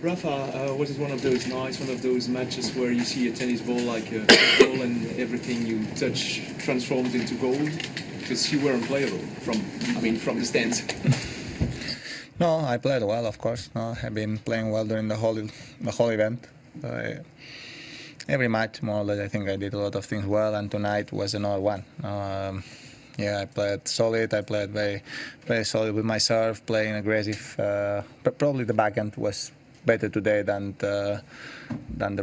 Rafa, was it one of those nights, one of those matches where you see a tennis ball like a ball and everything you touch transforms into gold? Because you were unplayable from the stands. No, I played well, of course. No, I've been playing well during the whole event. Every match, more or less, I think I did a lot of things well, and tonight was another one. Yeah, I played solid. I played very solid with my serve, playing aggressive. But probably the backhand was better today than the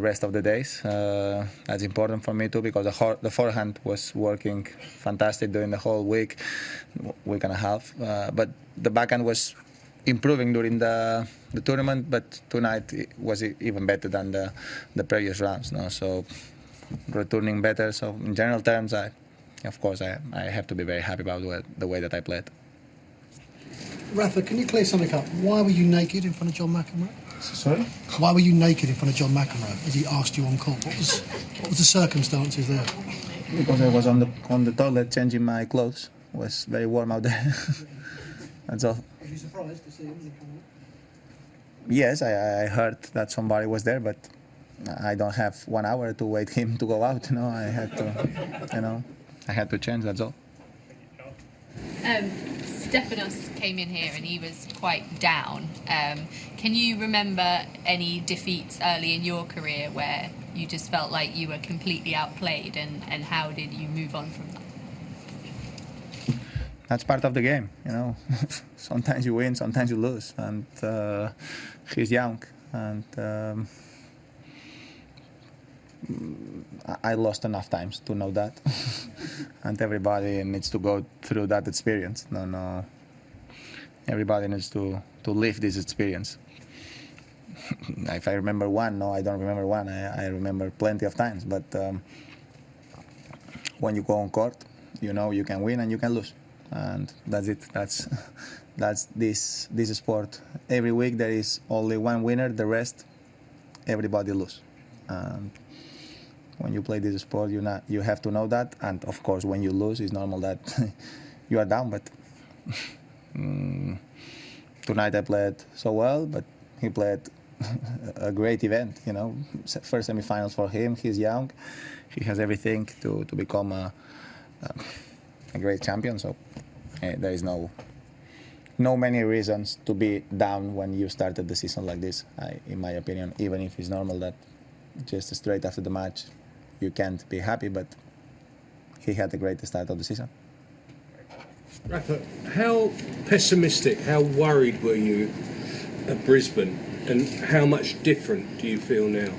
rest of the days. That's important for me too, because the forehand was working fantastic during the whole week and a half. But the backhand was improving during the tournament, but tonight it was even better than the previous rounds. No? So returning better. So in general terms, of course, I have to be very happy about the way that I played. Rafa, can you clear something up? Why were you naked in front of John McEnroe? Sorry? Why were you naked in front of John McEnroe as he asked you on court? What was the circumstances there? Because I was on the toilet changing my clothes. It was very warm out there. That's all. Were you surprised to see him come on? Yes, I heard that somebody was there, but I don't have 1 hour to wait him to go out. I had to change. That's all. Stefanos came in here and he was quite down. Can you remember any defeats early in your career where you just felt like you were completely outplayed, and how did you move on from that? That's part of the game, Sometimes you win, sometimes you lose, and he's young, and I lost enough times to know that, and everybody needs to go through that experience. No, everybody needs to live this experience. If I remember one, no, I don't remember one. I remember plenty of times, but when you go on court, you can win and you can lose. And that's it. That's this sport. Every week there is only one winner. The rest, everybody lose. And when you play this sport, you have to know that. And of course, when you lose, it's normal that you are down. But tonight I played so well, but he played a great event. First semifinals for him. He's young. He has everything to become a great champion. So there is no many reasons to be down when you started the season like this, in my opinion, even if it's normal that just straight after the match you can't be happy, but he had a great start of the season. Rafa, how pessimistic, how worried were you at Brisbane, and how much different do you feel now?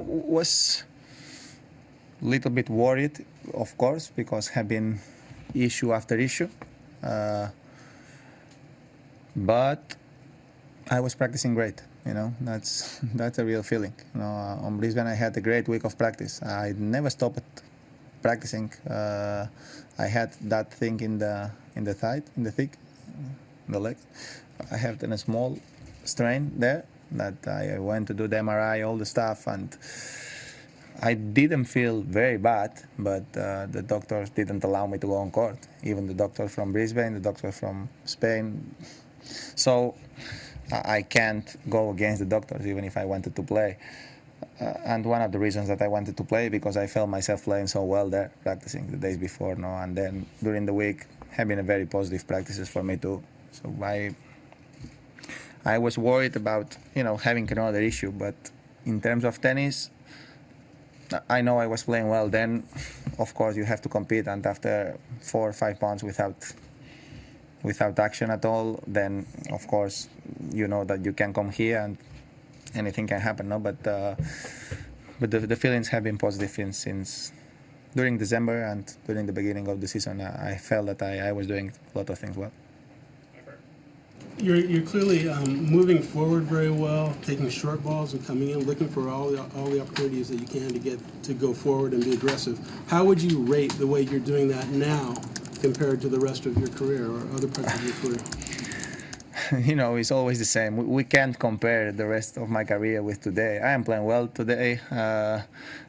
Was a little bit worried, of course, because have been issue after issue. But I was practicing great. That's a real feeling. On Brisbane, I had a great week of practice. I never stopped practicing. I had that thing in the thigh, in the thick, the leg. I have a small strain there that I went to do the MRI, all the stuff, and I didn't feel very bad, but the doctors didn't allow me to go on court. Even the doctor from Brisbane, the doctor from Spain. So I can't go against the doctors, even if I wanted to play. And one of the reasons that I wanted to play, because I felt myself playing so well there, practicing the days before, and then during the week, have been a very positive practices for me too. So I was worried about, having another issue, but in terms of tennis, I know I was playing well then. Of course, you have to compete, and after 4 or 5 pounds without action at all, then of course you know that you can come here and anything can happen. No, but the feelings have been positive since during December and during the beginning of the season. I felt that I was doing a lot of things well. You're clearly moving forward very well, taking short balls and coming in, looking for all the opportunities that you can to go forward and be aggressive. How would you rate the way you're doing that now compared to the rest of your career or other parts of your career? It's always the same. We can't compare the rest of my career with today. I am playing well today. I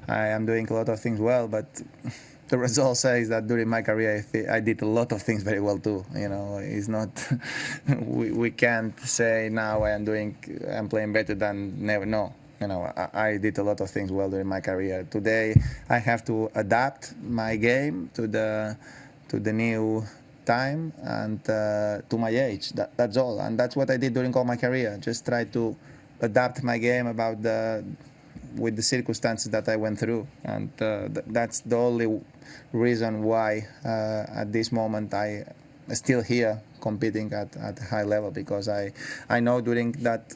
am doing a lot of things well, but the result says that during my career I did a lot of things very well too. You know, it's not we can't say now I'm playing better than never. No, you know, I did a lot of things well during my career. Today I have to adapt my game to the new time and to my age. That's all, and that's what I did during all my career. Just try to adapt my game with the circumstances that I went through, and that's the only reason why at this moment I am still here competing at a high level, because I know during that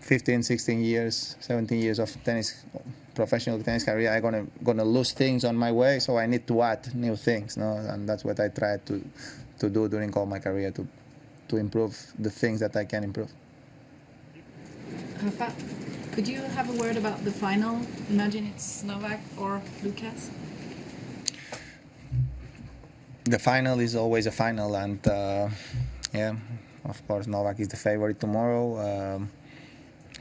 15, 16 years, 17 years of professional tennis career, I'm gonna lose things on my way, so I need to add new things, no? And that's what I try to do during all my career, to improve the things that I can improve. Rafa, could you have a word about the final? Imagine it's Novak or Lucas. The final is always a final, and yeah, of course Novak is the favorite tomorrow.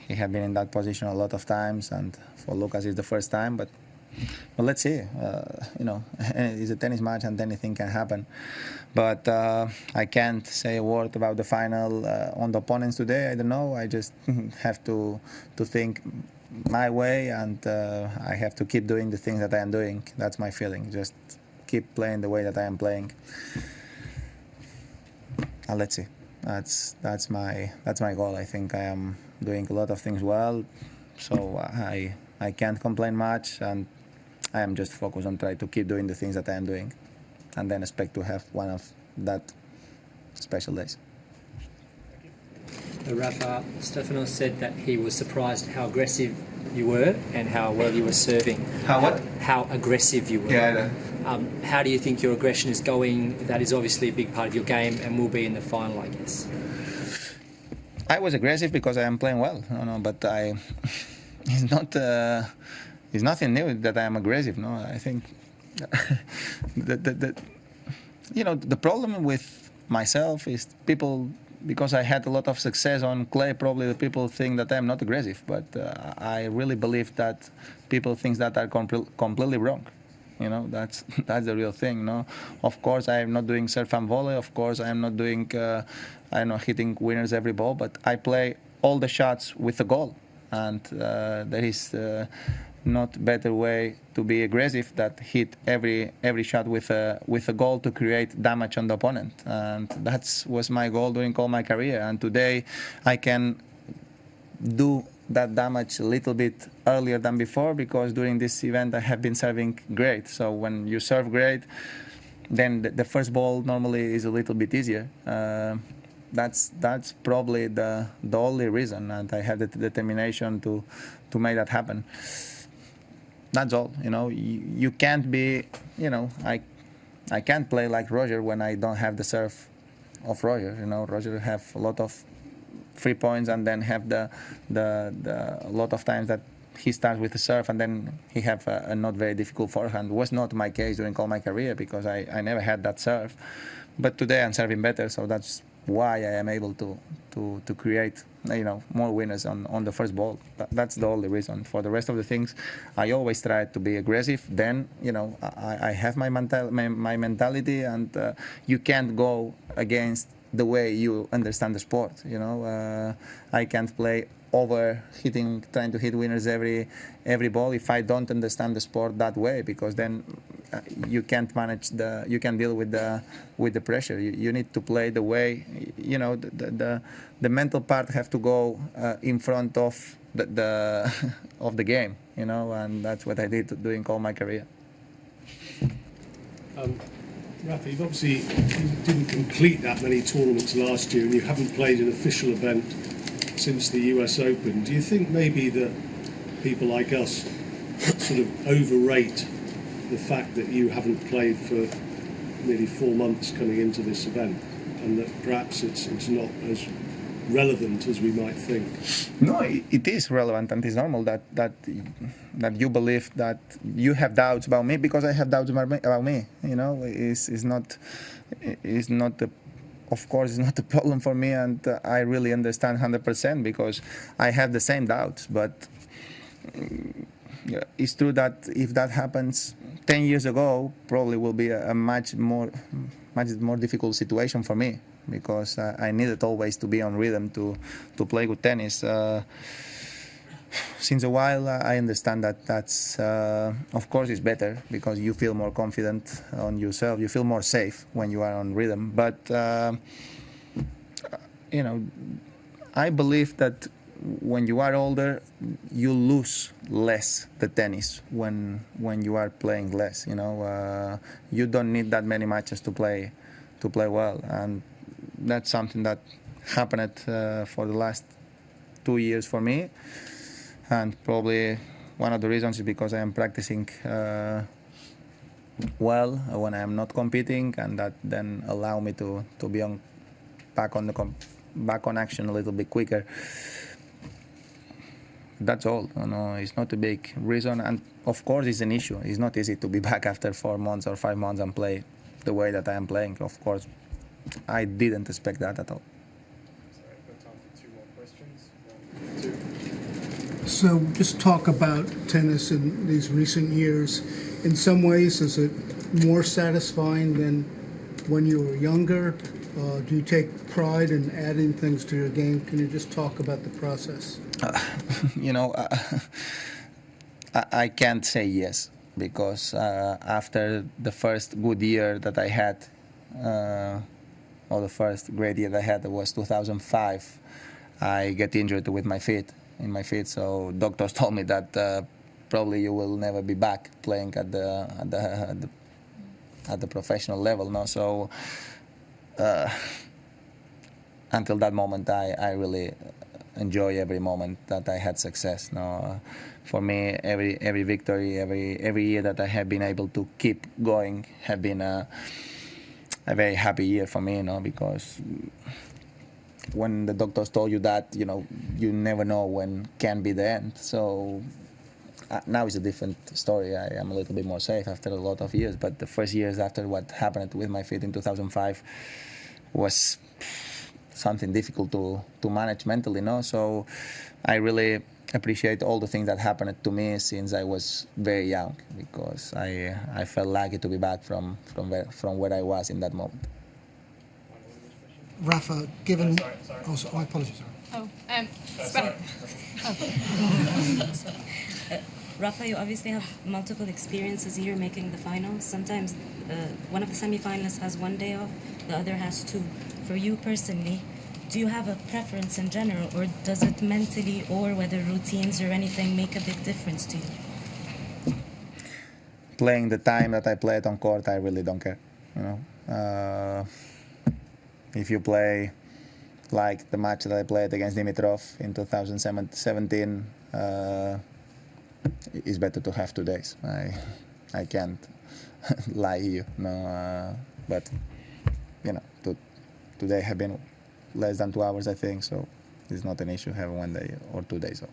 He has been in that position a lot of times, and for Lucas it's the first time, but let's see. You know, it's a tennis match and anything can happen. But I can't say a word about the final on the opponents today. I don't know. I just have to think my way, and I have to keep doing the things that I am doing. That's my feeling. Just keep playing the way that I am playing. And let's see. That's my goal. I think I am doing a lot of things well, so I can't complain much, and I am just focused on trying to keep doing the things that I am doing, and then expect to have one of that special days. Rafa, Stefano said that he was surprised how aggressive you were and how well you were serving. How what? How aggressive you were. Yeah. How do you think your aggression is going? That is obviously a big part of your game and will be in the final, I guess. I was aggressive because I am playing well, but it's nothing new that I am aggressive. No, I think the problem with myself is people, because I had a lot of success on clay, probably the people think that I'm not aggressive, but I really believe that people think that are completely wrong. You know, that's the real thing. No, of course I am not doing serve and volley. Of course I am not doing I'm not hitting winners every ball, but I play all the shots with a goal, and there is not better way to be aggressive than hit every shot with a goal to create damage on the opponent, and that was my goal during all my career. And today I can do that damage a little bit earlier than before, because during this event I have been serving great. So when you serve great, then the first ball normally is a little bit easier. That's probably the only reason, and I have the determination to make that happen. That's all. You know, you can't be, you know, I can't play like Roger when I don't have the serve of Roger. You know, Roger have a lot of free points, and then have the a lot of times that he starts with the serve, and then he have a not very difficult forehand. Was not my case during all my career, because I never had that serve. But today I'm serving better, so that's why I am able to create, you know, more winners on the first ball. That's the only reason. For the rest of the things, I always try to be aggressive. Then, you know, I have my mentality, and you can't go against the way you understand the sport. You know, I can't play over hitting, trying to hit winners every ball if I don't understand the sport that way, because then you can't manage you can deal with the pressure. You need to play the way, you know, the mental part have to go in front of of the game, you know, and that's what I did during all my career. Rafa, you've obviously didn't complete that many tournaments last year, and you haven't played an official event since the US Open. Do you think maybe that people like us sort of overrate the fact that you haven't played for nearly 4 months coming into this event, and that perhaps it's not as relevant as we might think? No, it is relevant, and it's normal that you believe that you have doubts about me, because I have doubts about me. You know, it's not of course, it's not a problem for me, and I really understand 100%, because I have the same doubts. But yeah, it's true that if that happens 10 years ago, probably will be a much more difficult situation for me, because I needed always to be on rhythm to play good tennis. Since a while, I understand that that's, of course, it's better because you feel more confident on yourself. You feel more safe when you are on rhythm. But, you know, I believe that when you are older, you lose less the tennis when you are playing less. You know, you don't need that many matches to play well, and that's something that happened for the last 2 years for me. And probably one of the reasons is because I am practicing well when I am not competing, and that then allow me to be back on action a little bit quicker. That's all. You know, it's not a big reason, and of course it's an issue. It's not easy to be back after 4 months or 5 months and play the way that I am playing. Of course, I didn't expect that at all. Sorry, I've got time for 2 more questions. 1, 2. So just talk about tennis in these recent years. In some ways, is it more satisfying than when you were younger? Do you take pride in adding things to your game? Can you just talk about the process? You know, I can't say yes, because after the first good year that I had, or the first great year that I had, was 2005. I get injured with my feet. So doctors told me that probably you will never be back playing at the professional level. No, so until that moment, I really enjoy every moment that I had success. No, for me, every victory, every year that I have been able to keep going have been a very happy year for me. You know, because when the doctors told you that, you know, you never know when can be the end. So now it's a different story. I am a little bit more safe after a lot of years. But the first years after what happened with my feet in 2005 was something difficult to manage mentally. No, so I really appreciate all the things that happened to me since I was very young, because I felt lucky to be back from where I was in that moment. Rafa, given... Sorry. Oh, so, I apologise. Sorry. Rafa, you obviously have multiple experiences here making the finals. Sometimes one of the semi-finalists has 1 day off, the other has 2. For you personally, do you have a preference in general, or does it mentally, or whether routines or anything, make a big difference to you? Playing the time that I played on court, I really don't care. You know, if you play like the match that I played against Dimitrov in 2017, it's better to have 2 days. I can't lie here. No, but you know, today have been less than 2 hours, I think, so it's not an issue having 1 day or 2 days off.